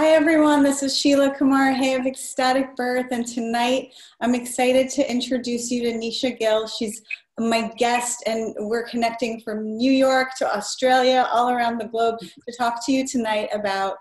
Hi everyone, this is Sheila Kumar Hay of Ecstatic Birth, and tonight I'm excited to introduce you to Nisha Gill. She's my guest, and we're connecting from New York to Australia, all around the globe, to talk to you tonight about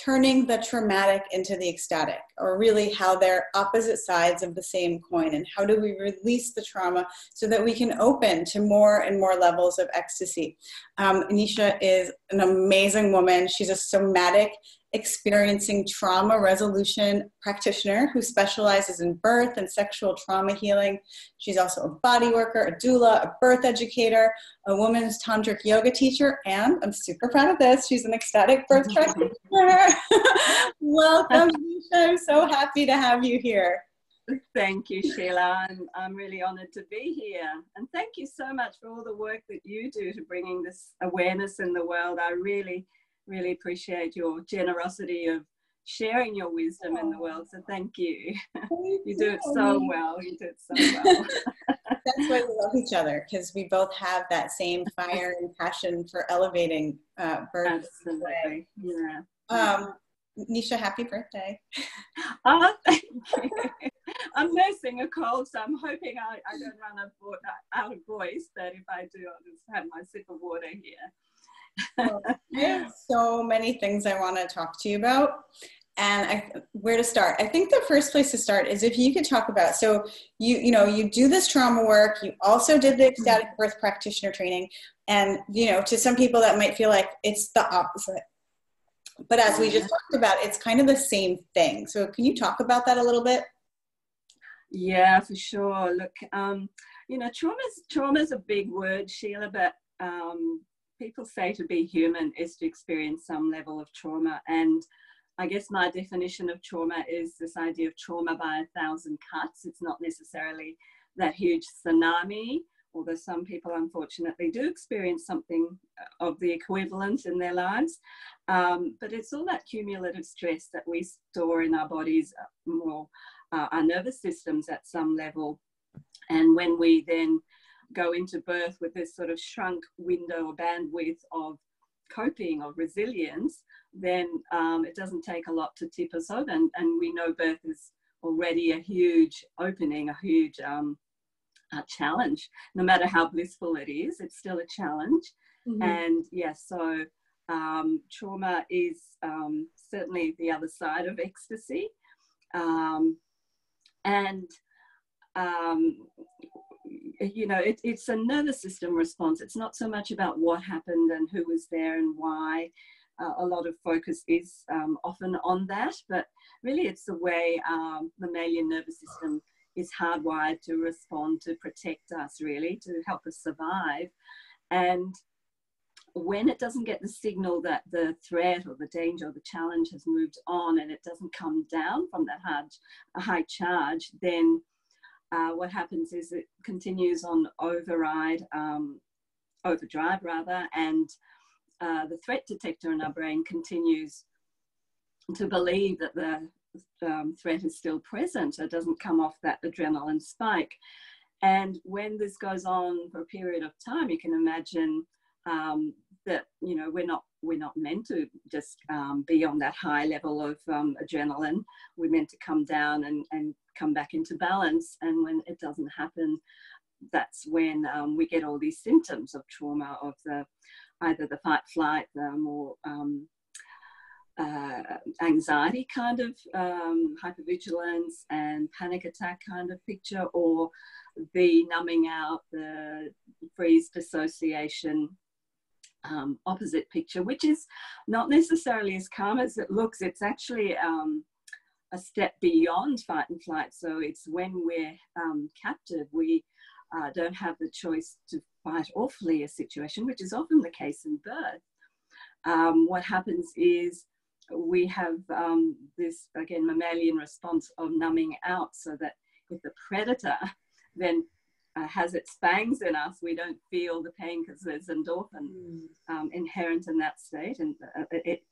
turning the traumatic into the ecstatic, or really how they're opposite sides of the same coin, and how do we release the trauma so that we can open to more and more levels of ecstasy. Nisha is an amazing woman. She's a somatic experiencing trauma resolution practitioner who specializes in birth and sexual trauma healing. She's also a body worker, a doula, a birth educator, a women's tantric yoga teacher, and I'm super proud of this, she's an ecstatic birth practitioner. Welcome, Nisha. I'm so happy to have you here. Thank you, Sheila. I'm really honored to be here. And thank you so much for all the work that you do to bringing this awareness in the world. I really appreciate your generosity of sharing your wisdom in the world. So thank you. You do it so well. You do it so well. That's why we love each other, because we both have that same fire and passion for elevating birth. Absolutely. Yeah. Nisha, happy birthday. Oh, thank you. I'm nursing a cold, so I'm hoping I don't run out of voice, but if I do, I'll just have my sip of water here. Well, I have so many things I want to talk to you about, and where to start? I think the first place to start is if you could talk about, so you do this trauma work, you also did the ecstatic birth practitioner training, and to some people that might feel like it's the opposite. But as we just talked about, it's kind of the same thing. So can you talk about that a little bit? Yeah, for sure. Look, trauma's a big word, Sheila, but people say to be human is to experience some level of trauma. And I guess my definition of trauma is this idea of trauma by 1,000 cuts. It's not necessarily that huge tsunami, although some people unfortunately do experience something of the equivalent in their lives. But it's all that cumulative stress that we store in our bodies, our nervous systems at some level. And when we then go into birth with this sort of shrunk window or bandwidth of coping, of resilience, then it doesn't take a lot to tip us over. And we know birth is already a huge opening, a huge a challenge. No matter how blissful it is, it's still a challenge. Mm-hmm. And so trauma is certainly the other side of ecstasy. It's a nervous system response. It's not so much about what happened and who was there and why. A lot of focus is often on that, but really it's the way the mammalian nervous system is hardwired to respond, to protect us, really, to help us survive. And when it doesn't get the signal that the threat or the danger or the challenge has moved on, and it doesn't come down from that high charge, then what happens is it continues on overdrive, and the threat detector in our brain continues to believe that the threat is still present. It doesn't come off that adrenaline spike. And when this goes on for a period of time, you can imagine that we're not meant to just be on that high level of adrenaline. We're meant to come down and come back into balance. And when it doesn't happen, that's when we get all these symptoms of trauma, of either the fight, flight, the more anxiety kind of hypervigilance and panic attack kind of picture, or the numbing out, the freeze, dissociation opposite picture, which is not necessarily as calm as it looks. It's actually a step beyond fight and flight. So it's when we're captive, we don't have the choice to fight or flee a situation, which is often the case in birth. What happens is we have this, again, mammalian response of numbing out, so that if the predator then has its fangs in us, we don't feel the pain because there's endorphin inherent in that state, and it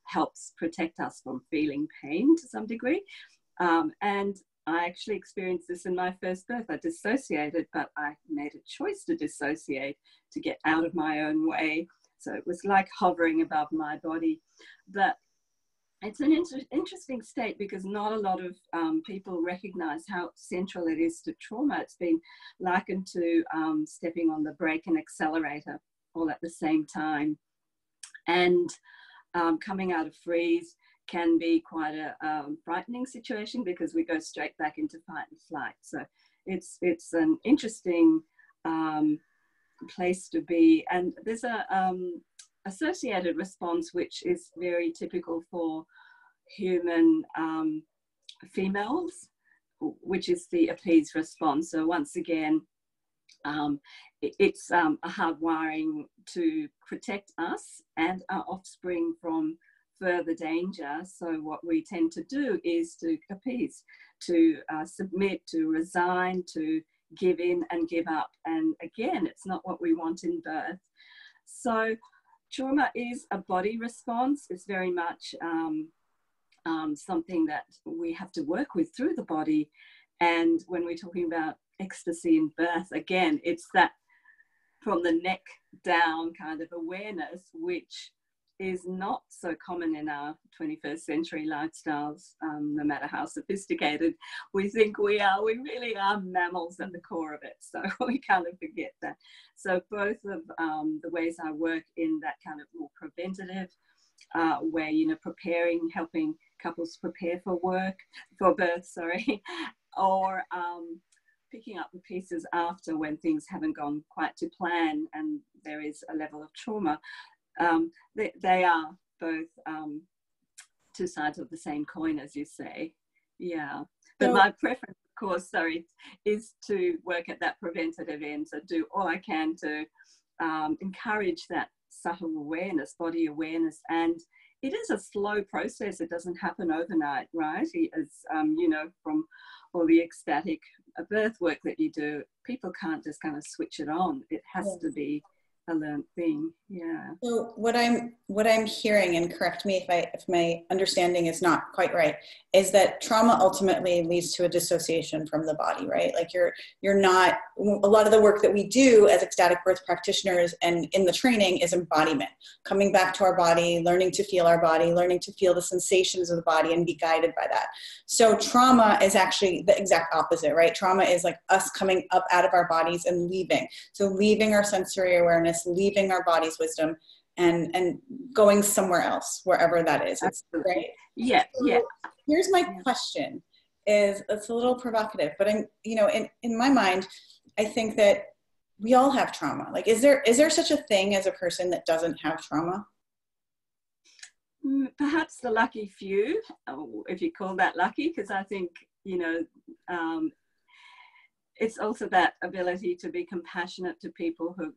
helps protect us from feeling pain to some degree. And I actually experienced this in my first birth. I dissociated, but I made a choice to dissociate, to get out of my own way. So it was like hovering above my body. But it's an interesting state because not a lot of people recognize how central it is to trauma. It's been likened to stepping on the brake and accelerator all at the same time. And coming out of freeze can be quite a frightening situation because we go straight back into fight and flight. So it's an interesting place to be. And there's a associated response which is very typical for human females, which is the appease response. So once again, it's a hardwiring to protect us and our offspring from further danger. So what we tend to do is to appease, to submit, to resign, to give in and give up. And again, it's not what we want in birth. So trauma is a body response. It's very much something that we have to work with through the body. And when we're talking about ecstasy in birth, again, it's that from the neck down kind of awareness, which is not so common in our 21st century lifestyles, no matter how sophisticated we think we are. We really are mammals at the core of it, so we kind of forget that. So both of the ways I work in that kind of more preventative way, you know, preparing, helping couples prepare for birth, sorry, or picking up the pieces after when things haven't gone quite to plan and there is a level of trauma. They are both two sides of the same coin, as you say. Yeah. But my preference, of course, is to work at that preventative end. So do all I can to encourage that subtle awareness, body awareness. And it is a slow process. It doesn't happen overnight, right? As you know, from all the ecstatic birth work that you do, people can't just kind of switch it on. It has to be a learned thing. Yeah. So what I'm hearing, and correct me if my understanding is not quite right, is that trauma ultimately leads to a dissociation from the body, right? Like you're not, a lot of the work that we do as ecstatic birth practitioners and in the training is embodiment, coming back to our body, learning to feel our body, learning to feel the sensations of the body and be guided by that. So trauma is actually the exact opposite, right? Trauma is like us coming up out of our bodies and leaving. So leaving our sensory awareness, leaving our body's wisdom, and going somewhere else, wherever that is. It's right. Yeah. So yeah. Here's my question. It's a little provocative, but in my mind, I think that we all have trauma. Like, is there such a thing as a person that doesn't have trauma? Perhaps the lucky few, if you call that lucky, because I think, you know, it's also that ability to be compassionate to people who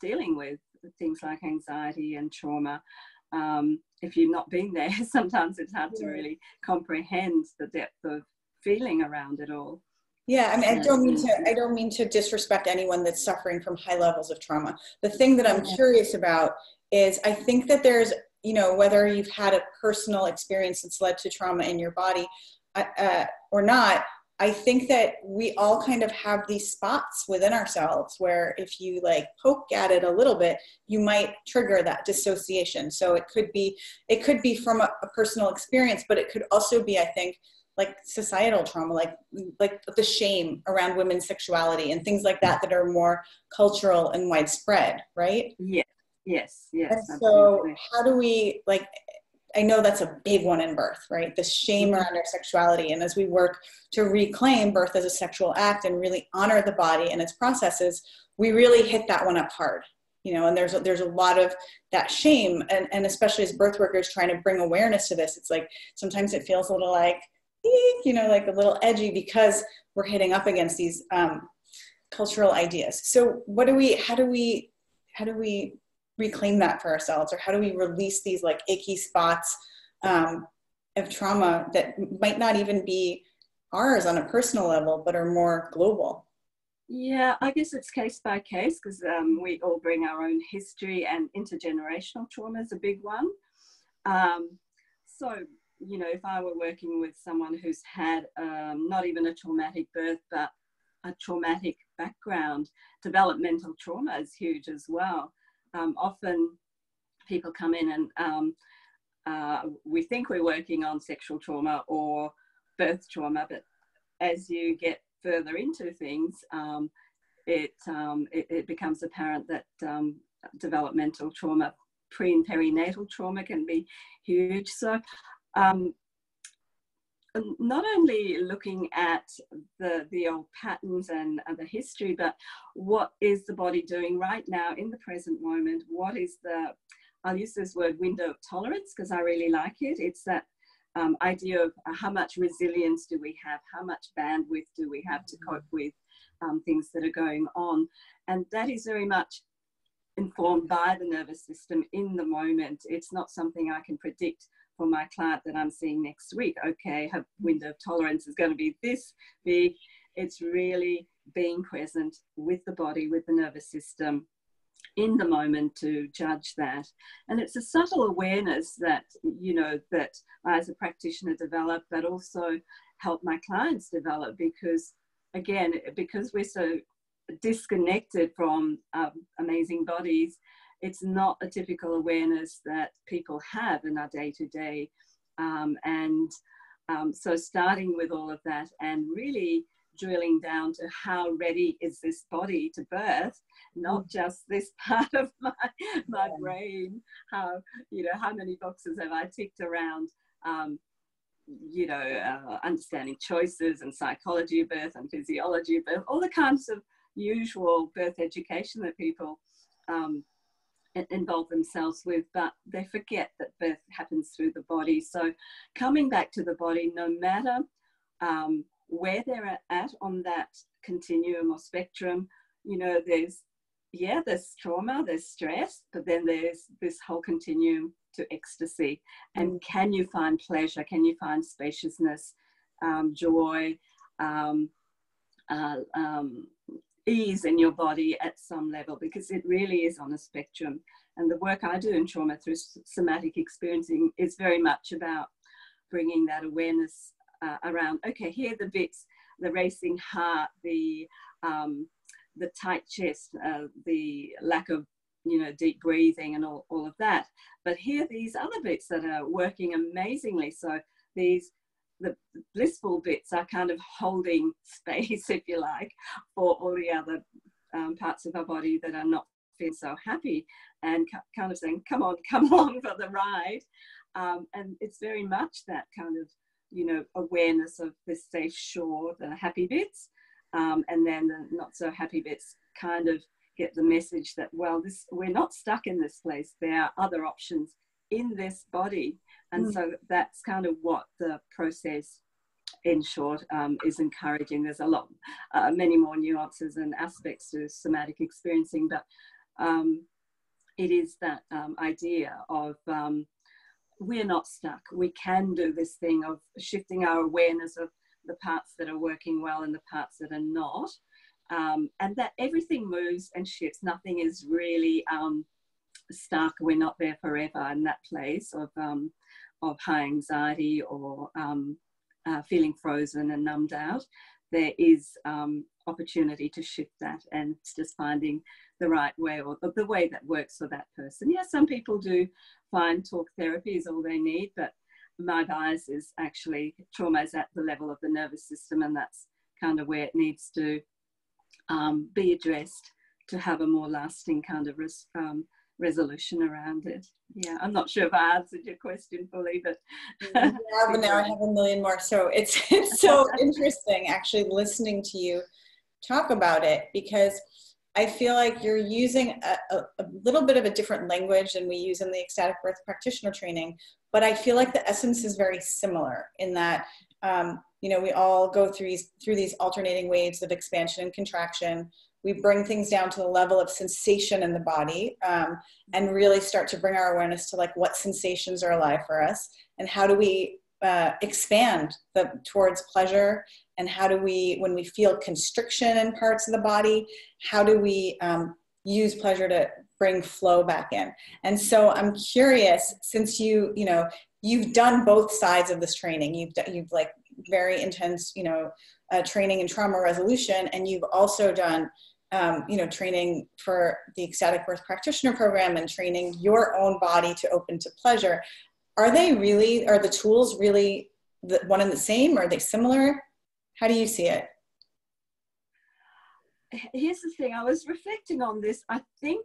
dealing with things like anxiety and trauma. If you've not been there, sometimes it's hard to really comprehend the depth of feeling around it all. Yeah, I mean, I don't mean to disrespect anyone that's suffering from high levels of trauma. The thing that I'm curious about is I think that there's, you know, whether you've had a personal experience that's led to trauma in your body or not, I think that we all kind of have these spots within ourselves where if you like poke at it a little bit, you might trigger that dissociation. So it could be from a personal experience, but it could also be, I think, like societal trauma, like the shame around women's sexuality and things like that are more cultural and widespread, right? Yeah. Yes. And so how do we, like, I know that's a big one in birth, right? The shame around our sexuality. And as we work to reclaim birth as a sexual act and really honor the body and its processes, we really hit that one up hard, you know, and there's a lot of that shame. And especially as birth workers trying to bring awareness to this, it's like, sometimes it feels a little like, you know, like a little edgy because we're hitting up against these cultural ideas. So how do we reclaim that for ourselves, or how do we release these like icky spots of trauma that might not even be ours on a personal level, but are more global? Yeah, I guess it's case by case because we all bring our own history, and intergenerational trauma is a big one. So, you know, if I were working with someone who's had not even a traumatic birth, but a traumatic background, developmental trauma is huge as well. Often people come in and we think we're working on sexual trauma or birth trauma, but as you get further into things, it becomes apparent that developmental trauma, pre and perinatal trauma, can be huge. So not only looking at the old patterns and the history, but what is the body doing right now in the present moment? What is I'll use this word window of tolerance because I really like it. It's that idea of how much resilience do we have? How much bandwidth do we have to cope with things that are going on? And that is very much informed by the nervous system in the moment. It's not something I can predict for my client that I'm seeing next week. Okay, her window of tolerance is going to be this big. It's really being present with the body, with the nervous system in the moment to judge that. And it's a subtle awareness that, you know, that I as a practitioner develop, but also help my clients develop, because again, because we're so disconnected from amazing bodies, it's not a typical awareness that people have in our day-to-day. So starting with all of that and really drilling down to how ready is this body to birth, not just this part of my brain, how, you know, how many boxes have I ticked around, you know, understanding choices and psychology of birth and physiology of birth, all the kinds of usual birth education that people involve themselves with, but they forget that birth happens through the body. So coming back to the body, no matter where they're at on that continuum or spectrum, you know, there's trauma, there's stress, but then there's this whole continuum to ecstasy. And can you find pleasure? Can you find spaciousness, joy, ease in your body at some level? Because it really is on a spectrum. And the work I do in trauma through somatic experiencing is very much about bringing that awareness around, okay, here are the bits, the racing heart, the tight chest, the lack of, you know, deep breathing and all of that. But here are these other bits that are working amazingly. So the blissful bits are kind of holding space, if you like, for all the other parts of our body that are not feeling so happy, and kind of saying, come on, come along for the ride. And it's very much that kind of, you know, awareness of this safe shore, the happy bits, and then the not so happy bits kind of get the message that, well, we're not stuck in this place. There are other options in this body. And so that's kind of what the process, in short, is encouraging. There's a lot, many more nuances and aspects to somatic experiencing, but it is that idea of we're not stuck. We can do this thing of shifting our awareness of the parts that are working well and the parts that are not, and that everything moves and shifts. Nothing is really stuck. We're not there forever in that place of high anxiety or feeling frozen and numbed out. There is opportunity to shift that, and it's just finding the right way, or the way that works for that person. Yeah, some people do find talk therapy is all they need, but my bias is actually trauma is at the level of the nervous system, and that's kind of where it needs to be addressed to have a more lasting kind of resolution around it. Yeah, I'm not sure if I answered your question fully, but yeah, but now I have a million more. So it's so interesting actually listening to you talk about it, because I feel like you're using a little bit of a different language than we use in the ecstatic birth practitioner training, but I feel like the essence is very similar in that, you know, we all go through these alternating waves of expansion and contraction. We bring things down to the level of sensation in the body, and really start to bring our awareness to like what sensations are alive for us, and how do we expand towards pleasure, and how do we, when we feel constriction in parts of the body, how do we use pleasure to bring flow back in? And so I'm curious, since you've done both sides of this training, you've like very intense, you know, training in trauma resolution, and you've also done you know, training for the ecstatic birth practitioner program and training your own body to open to pleasure. are the tools really the one and the same? Are they similar? How do you see it? Here's the thing, I was reflecting on this. I think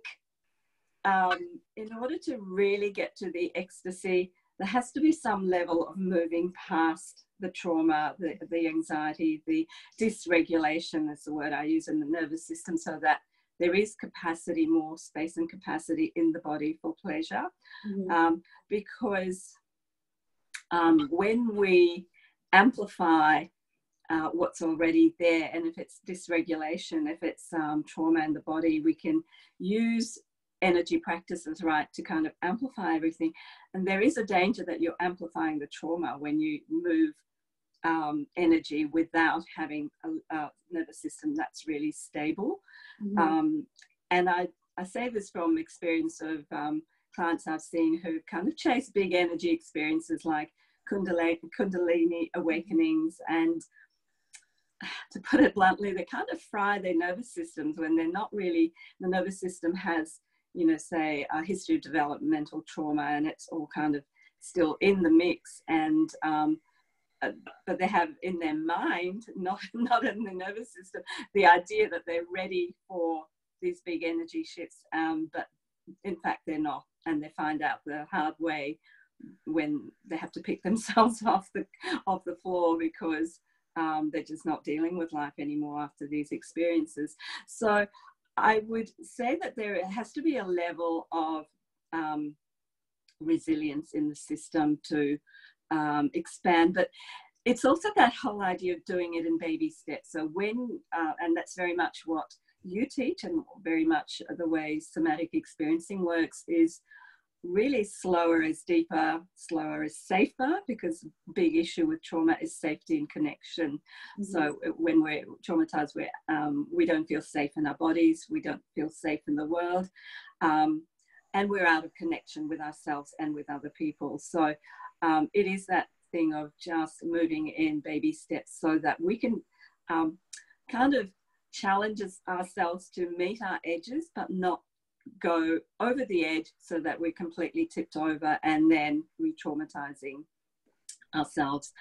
in order to really get to the ecstasy, there has to be some level of moving past the trauma, the anxiety, the dysregulation is the word I use in the nervous system, so that there is capacity, more space and capacity in the body for pleasure. Because when we amplify what's already there, and if it's dysregulation, if it's trauma in the body, we can use energy practices, right, to kind of amplify everything. And there is a danger that you're amplifying the trauma when you move energy without having a nervous system that's really stable. And I say this from experience of clients I've seen who kind of chase big energy experiences like Kundalini awakenings, and to put it bluntly, they kind of fry their nervous systems when they're not really, the nervous system has, you know, say a history of developmental trauma, and it's all kind of still in the mix. And but they have in their mind, not in the nervous system, the idea that they're ready for these big energy shifts, but in fact they're not, and they find out the hard way when they have to pick themselves off the floor because they're just not dealing with life anymore after these experiences. So I would say that there has to be a level of resilience in the system to expand, but it's also that whole idea of doing it in baby steps. So when, and that's very much what you teach, and very much the way somatic experiencing works, is really slower is deeper, slower is safer, because big issue with trauma is safety and connection. So when we're traumatized, we don't feel safe in our bodies, we don't feel safe in the world, and we're out of connection with ourselves and with other people. So it is that thing of just moving in baby steps so that we can kind of challenge ourselves to meet our edges, but not go over the edge so that we're completely tipped over and then re-traumatizing ourselves.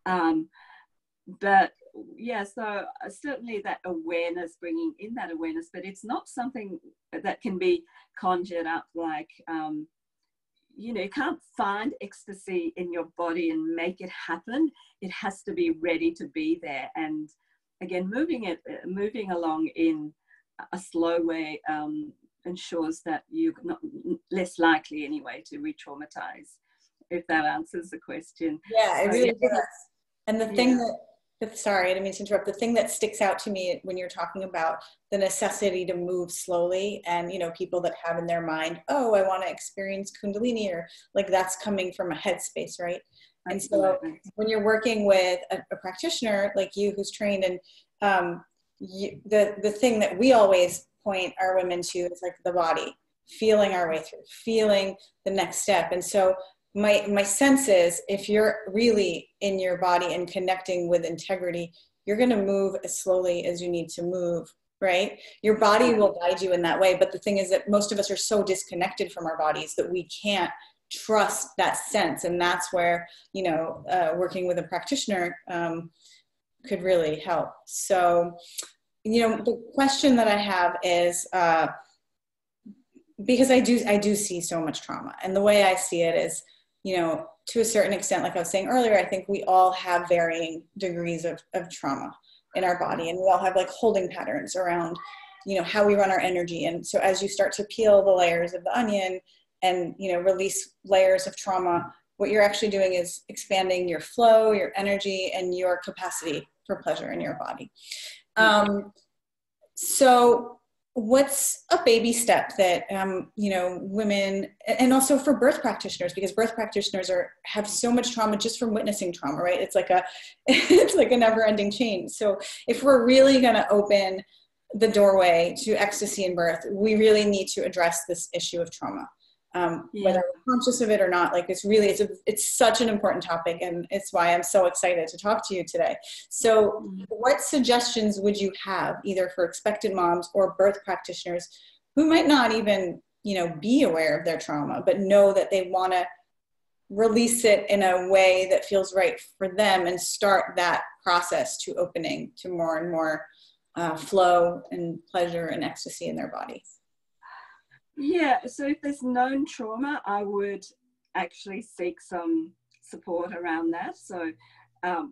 But yeah, so certainly that awareness, bringing in that awareness, but it's not something that can be conjured up like, you know, you can't find ecstasy in your body and make it happen. It has to be ready to be there. And again, moving along in a slow way ensures that you're not less likely anyway to re-traumatize, if that answers the question. Yeah, it really does. And the thing that, sorry, I didn't mean to interrupt, the thing that sticks out to me when you're talking about the necessity to move slowly, and, you know, people that have in their mind, oh, I want to experience Kundalini, or like that's coming from a headspace, right? Absolutely. And so when you're working with a practitioner like you who's trained, and the thing that we always point our women to is like the body, feeling our way through, feeling the next step. And so my sense is, if you're really in your body and connecting with integrity, you're going to move as slowly as you need to move, right? Your body will guide you in that way. But the thing is that most of us are so disconnected from our bodies that we can't trust that sense. And that's where, you know, working with a practitioner could really help. So, you know, the question that I have is, because I do see so much trauma, and the way I see it is, you know, to a certain extent, like I was saying earlier, I think we all have varying degrees of trauma in our body, and we all have like holding patterns around, you know, how we run our energy. And so as you start to peel the layers of the onion and, you know, release layers of trauma, what you're actually doing is expanding your flow, your energy, and your capacity for pleasure in your body. So what's a baby step that, you know, women, and also for birth practitioners, because birth practitioners have so much trauma just from witnessing trauma, right? It's like a never ending chain. So if we're really going to open the doorway to ecstasy in birth, we really need to address this issue of trauma. Whether we're conscious of it or not, like it's such an important topic, and it's why I'm so excited to talk to you today. So what suggestions would you have, either for expectant moms or birth practitioners who might not even, you know, be aware of their trauma, but know that they want to release it in a way that feels right for them and start that process to opening to more and more flow and pleasure and ecstasy in their bodies? Yeah, so if there's known trauma, I would actually seek some support around that. So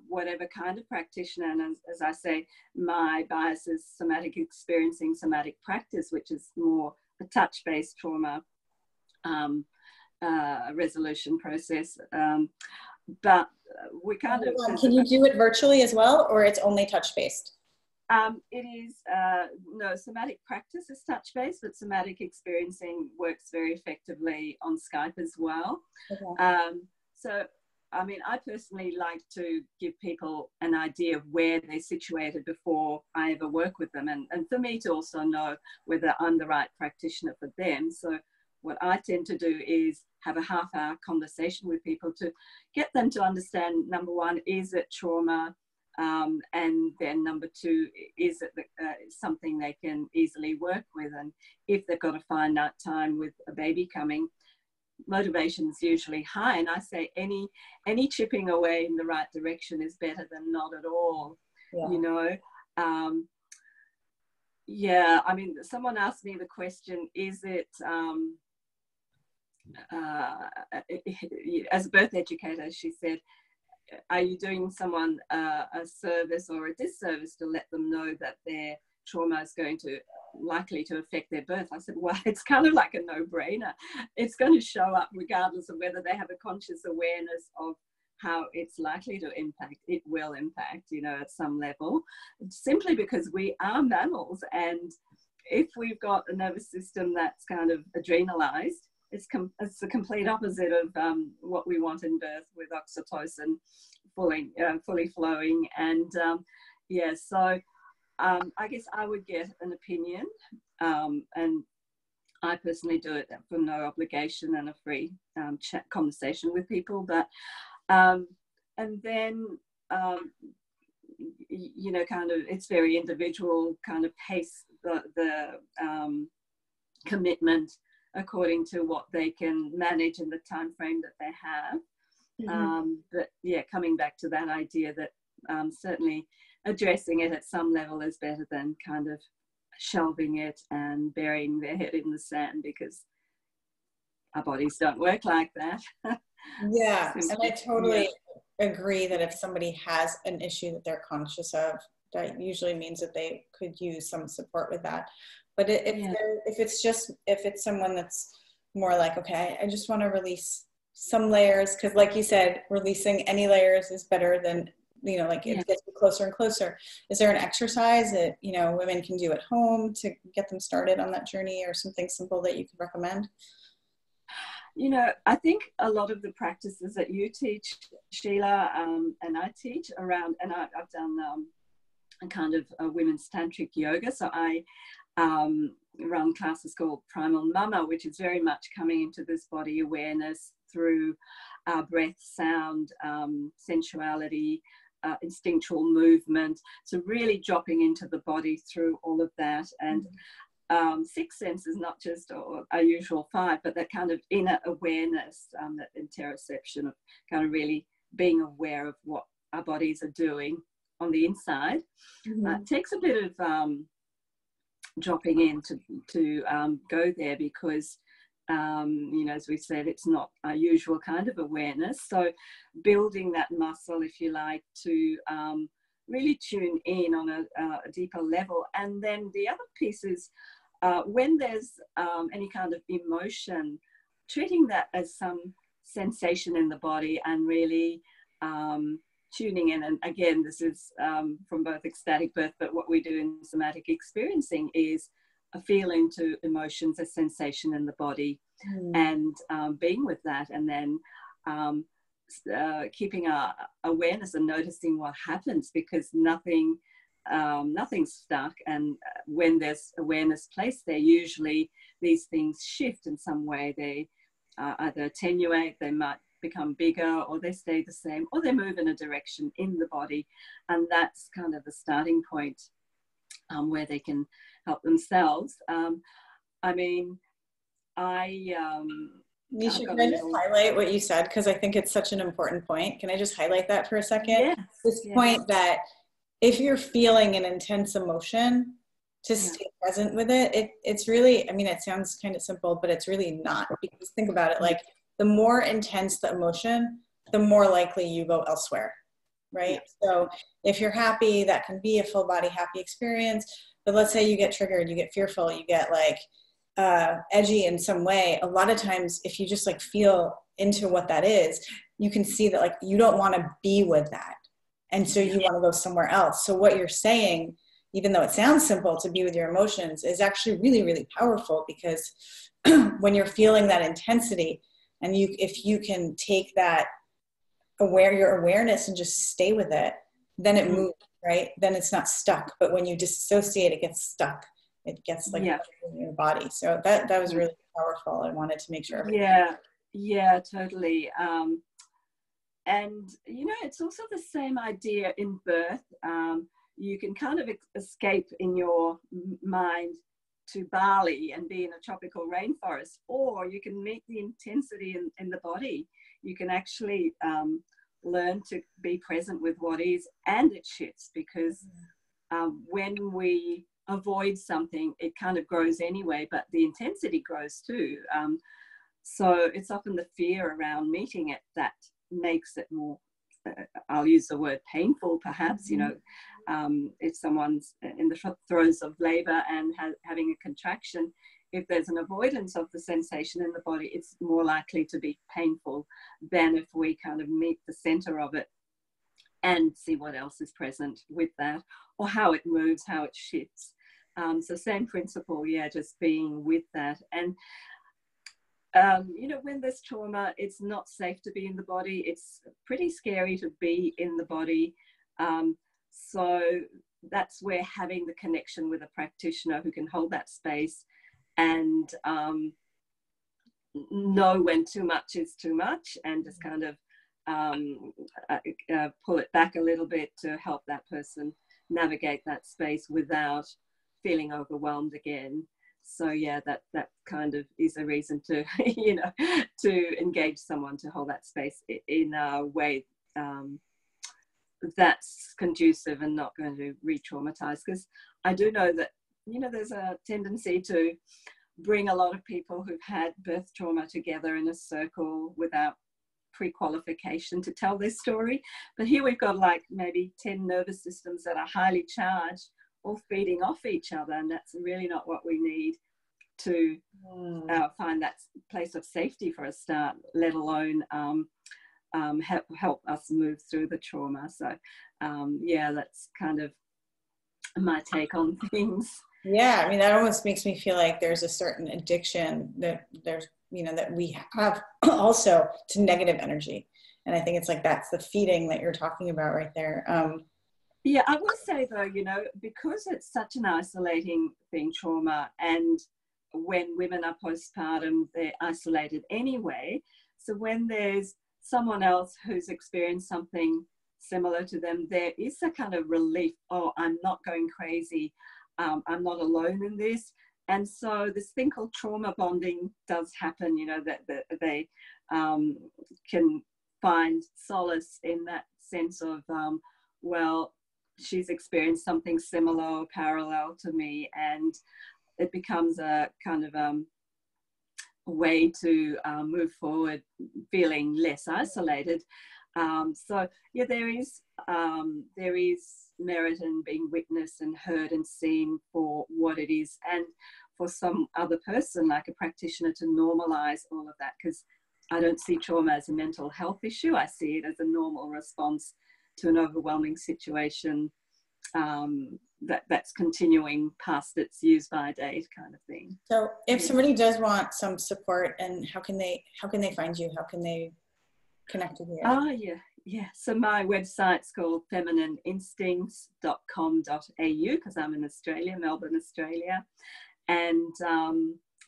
whatever kind of practitioner, and as I say, my bias is somatic experiencing, somatic practice, which is more a touch-based trauma resolution process. But we kind of... Can you do it virtually as well, or it's only touch-based? It is, no, somatic practice is touch-based, but somatic experiencing works very effectively on Skype as well. Okay. So, I mean, I personally like to give people an idea of where they're situated before I ever work with them, and for me to also know whether I'm the right practitioner for them. So what I tend to do is have a half-hour conversation with people to get them to understand, number one, is it trauma? And then number two, is it something they can easily work with? And if they've got a finite time with a baby coming, motivation is usually high. And I say any chipping away in the right direction is better than not at all. Yeah. You know. Yeah, I mean, someone asked me the question, is it, as a birth educator, she said, are you doing someone a service or a disservice to let them know that their trauma is likely to affect their birth? I said, well, it's kind of like a no-brainer. It's going to show up regardless of whether they have a conscious awareness of how it's likely to impact. It will impact, you know, at some level, simply because we are mammals. And if we've got a nervous system that's kind of adrenalized, it's the complete opposite of what we want in birth, with oxytocin fully flowing. And yeah, so I guess I would get an opinion, and I personally do it for no obligation and a free chat conversation with people. But and then you know, kind of, it's very individual, kind of pace the commitment according to what they can manage in the time frame that they have. Mm-hmm. But yeah, coming back to that idea that certainly addressing it at some level is better than kind of shelving it and burying their head in the sand, because our bodies don't work like that. Yeah, and I totally agree that if somebody has an issue that they're conscious of, that usually means that they could use some support with that. But if it's someone that's more like, okay, I just want to release some layers, because like you said, releasing any layers is better than, you know, like it gets closer and closer. Is there an exercise that, you know, women can do at home to get them started on that journey, or something simple that you could recommend? You know, I think a lot of the practices that you teach, Sheila, and I teach around, and I've done a kind of a women's tantric yoga. So I run classes called Primal Mama, which is very much coming into this body awareness through breath, sound, sensuality, instinctual movement. So really dropping into the body through all of that. And six senses, not just our usual five, but that kind of inner awareness, that interoception of kind of really being aware of what our bodies are doing on the inside. It takes a bit of dropping in to go there, because you know, as we said, it's not our usual kind of awareness. So building that muscle, if you like, to really tune in on a deeper level. And then the other piece is when there's any kind of emotion, treating that as some sensation in the body and really tuning in. And again, this is from both ecstatic birth, but what we do in somatic experiencing is a feel into emotions, a sensation in the body, and being with that, and then keeping our awareness and noticing what happens, because nothing's stuck. And when there's awareness placed there, usually these things shift in some way. They either attenuate, they might become bigger, or they stay the same, or they move in a direction in the body. And that's kind of the starting point where they can help themselves. I mean, I Nisha, I've got can a I just little, highlight what you said? Because I think it's such an important point. Can I just highlight that for a second? yes, This yes, point that if you're feeling an intense emotion, to yeah, stay present with it, it's really, I mean, it sounds kind of simple, but it's really not. Because think about it, mm, like the more intense the emotion, the more likely you go elsewhere, yeah, right? So if you're happy, that can be a full body happy experience. But let's say you get triggered, you get fearful, you get like edgy in some way. A lot of times, if you just like feel into what that is, you can see that like you don't want to be with that. And so yeah, you want to go somewhere else. So what you're saying, even though it sounds simple to be with your emotions, is actually really, really powerful, because when you're feeling that intensity, and you, if you can take that your awareness and just stay with it, then it mm, moves, right? Then it's not stuck. But when you disassociate, it gets stuck. It gets like yeah, in your body. So that was mm, really powerful. I wanted to make sure everything. yeah, yeah, totally. And you know, it's also the same idea in birth. You can kind of escape in your mind to Bali and be in a tropical rainforest, or you can meet the intensity in the body. You can actually learn to be present with what is, and it shifts, because when we avoid something, it kind of grows anyway, but the intensity grows too. So it's often the fear around meeting it that makes it more, I'll use the word painful, perhaps. You know, if someone's in the throes of labor and having a contraction, if there's an avoidance of the sensation in the body, it's more likely to be painful than if we kind of meet the center of it and see what else is present with that, or how it moves, how it shifts. So same principle, yeah, just being with that. And you know, when there's trauma, it's not safe to be in the body. It's pretty scary to be in the body. So that's where having the connection with a practitioner who can hold that space and know when too much is too much, and just kind of pull it back a little bit to help that person navigate that space without feeling overwhelmed again. So yeah, that kind of is a reason to you know, to engage someone to hold that space in a way that's conducive and not going to re-traumatize. Because I do know that, you know, there's a tendency to bring a lot of people who've had birth trauma together in a circle without pre-qualification to tell their story. But here we've got like maybe 10 nervous systems that are highly charged, all feeding off each other, and that's really not what we need to find that place of safety for a start, let alone help us move through the trauma. So yeah, that's kind of my take on things. Yeah, I mean, that almost makes me feel like there's a certain addiction that there's, you know, that we have also to negative energy. And I think it's like that's the feeding that you're talking about right there. Yeah, I will say though, you know, because it's such an isolating thing, trauma, and when women are postpartum, they're isolated anyway. So when there's someone else who's experienced something similar to them, there is a kind of relief. Oh, I'm not going crazy. I'm not alone in this. And so this thing called trauma bonding does happen, you know, that they can find solace in that sense of, well, she's experienced something similar or parallel to me, and it becomes a kind of way to move forward feeling less isolated. So yeah, there is merit in being witnessed and heard and seen for what it is, and for some other person like a practitioner to normalize all of that, because I don't see trauma as a mental health issue. I see it as a normal response to an overwhelming situation that's continuing past its use by date kind of thing. So if Yeah. somebody does want some support, and how can they find you? How can they connect with you? Oh, yeah. So my website's called feminineinstincts.com.au, because I'm in Australia, Melbourne, Australia. And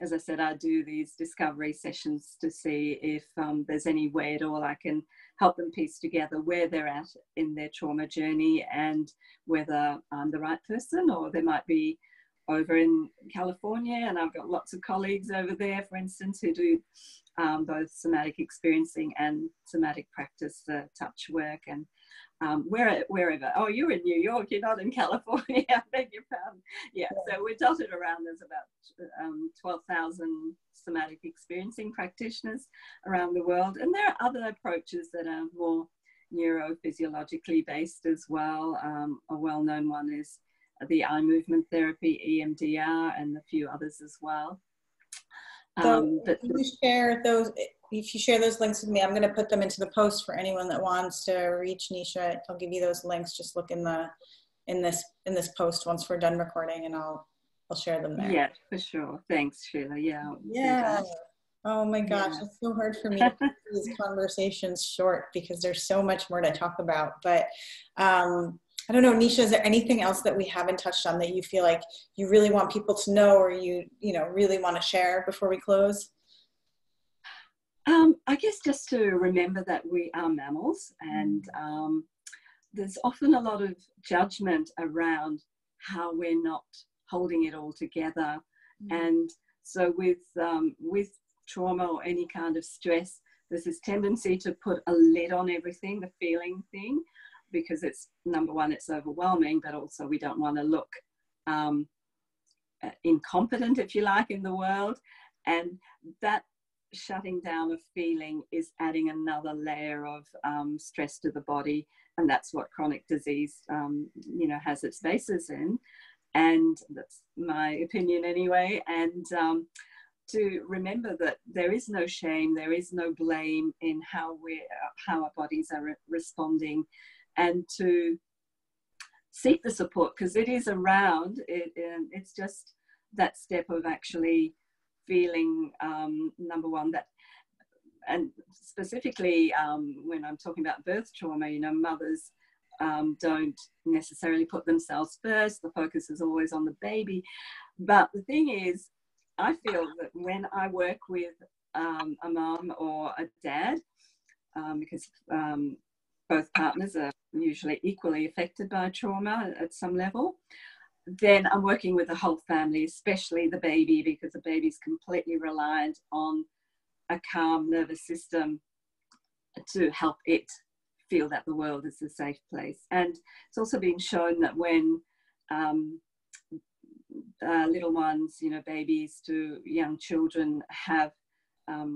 as I said, I do these discovery sessions to see if there's any way at all I can help them piece together where they're at in their trauma journey, and whether I'm the right person, or there might be over in California, and I've got lots of colleagues over there, for instance, who do both somatic experiencing and somatic practice, touch work, and wherever. Oh, you're in New York, you're not in California. I beg your pardon. Yeah, so we're dotted around. There's about 12,000 somatic experiencing practitioners around the world, and there are other approaches that are more neurophysiologically based as well. A well-known one is the eye movement therapy, EMDR, and a few others as well. So if you share those links with me, I'm going to put them into the post for anyone that wants to reach Nisha. I'll give you those links. Just look in this post once we're done recording, and I'll share them there. Yeah, for sure. Thanks, Sheila. Yeah. Yeah. Oh my gosh, it's so hard for me to keep these conversations short because there's so much more to talk about. But I don't know, Nisha, is there anything else that we haven't touched on that you feel like you really want people to know, or you really want to share before we close? I guess just to remember that we are mammals, and there's often a lot of judgment around how we're not holding it all together. And so with trauma or any kind of stress, there's this tendency to put a lid on everything, the feeling thing, because it's, number one, it's overwhelming, but also we don't want to look incompetent, if you like, in the world. And that shutting down of feeling is adding another layer of stress to the body, and that's what chronic disease has its basis in. And that's my opinion anyway. And to remember that there is no shame, there is no blame in how our bodies are responding, and to seek the support, because it is around it. It's just that step of actually feeling, number one, that, and specifically when I'm talking about birth trauma, mothers don't necessarily put themselves first. The focus is always on the baby. But the thing is, I feel that when I work with a mom or a dad, because both partners are usually equally affected by trauma at some level, then I'm working with the whole family, especially the baby, because the baby's completely reliant on a calm nervous system to help it feel that the world is a safe place. And it's also been shown that when little ones, babies to young children, have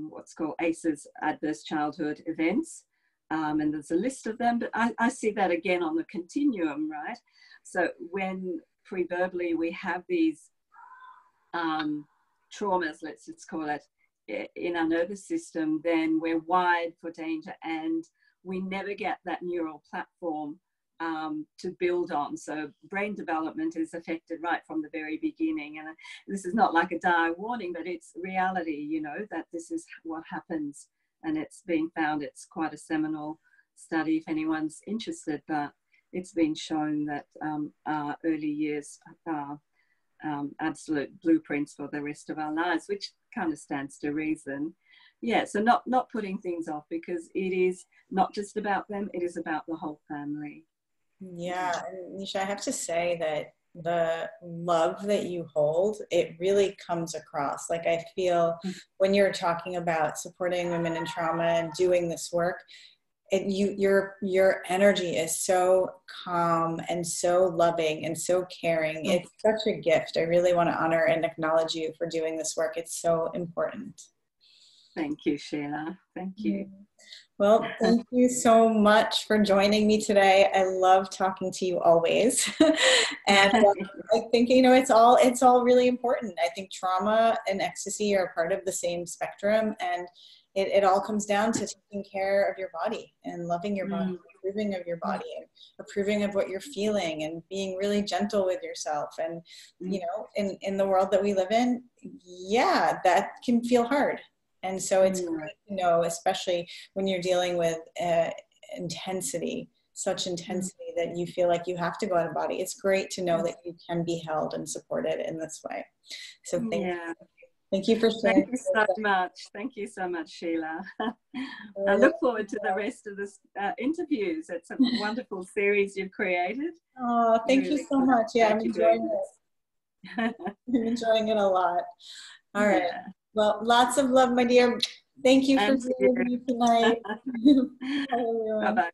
what's called ACEs, adverse childhood events, and there's a list of them, but I see that again on the continuum, right? So when pre-verbally we have these traumas, let's just call it, in our nervous system, then we're wired for danger, and we never get that neural platform to build on. So brain development is affected right from the very beginning. And this is not like a dire warning, but it's reality, that this is what happens. And it's been found, it's quite a seminal study if anyone's interested, but it's been shown that early years are absolute blueprints for the rest of our lives, which kind of stands to reason. Yeah, so not putting things off, because it is not just about them, it is about the whole family. Yeah, Nisha, I have to say that the love that you hold, it really comes across. Like, I feel when you're talking about supporting women in trauma and doing this work, your energy is so calm and so loving and so caring. It's such a gift. I really want to honor and acknowledge you for doing this work. It's so important. Thank you, Sheila. Thank you. Well, thank you so much for joining me today. I love talking to you always. And I think, it's all really important. I think trauma and ecstasy are part of the same spectrum, and it all comes down to taking care of your body and loving your body, approving of your body and approving of what you're feeling, and being really gentle with yourself. And, in the world that we live in, yeah, that can feel hard. And so it's great to know, especially when you're dealing with intensity, such intensity that you feel like you have to go out of body. It's great to know that you can be held and supported in this way. So thank you for sharing. Thank you so much. Thank you so much, Sheila. I look forward to the rest of this interviews. It's a wonderful series you've created. Oh, thank you so much. Yeah, I'm enjoying this. I'm enjoying it a lot. All right. Yeah. Well, lots of love, my dear. Thank you for And being with me tonight. Bye, everyone. bye-bye.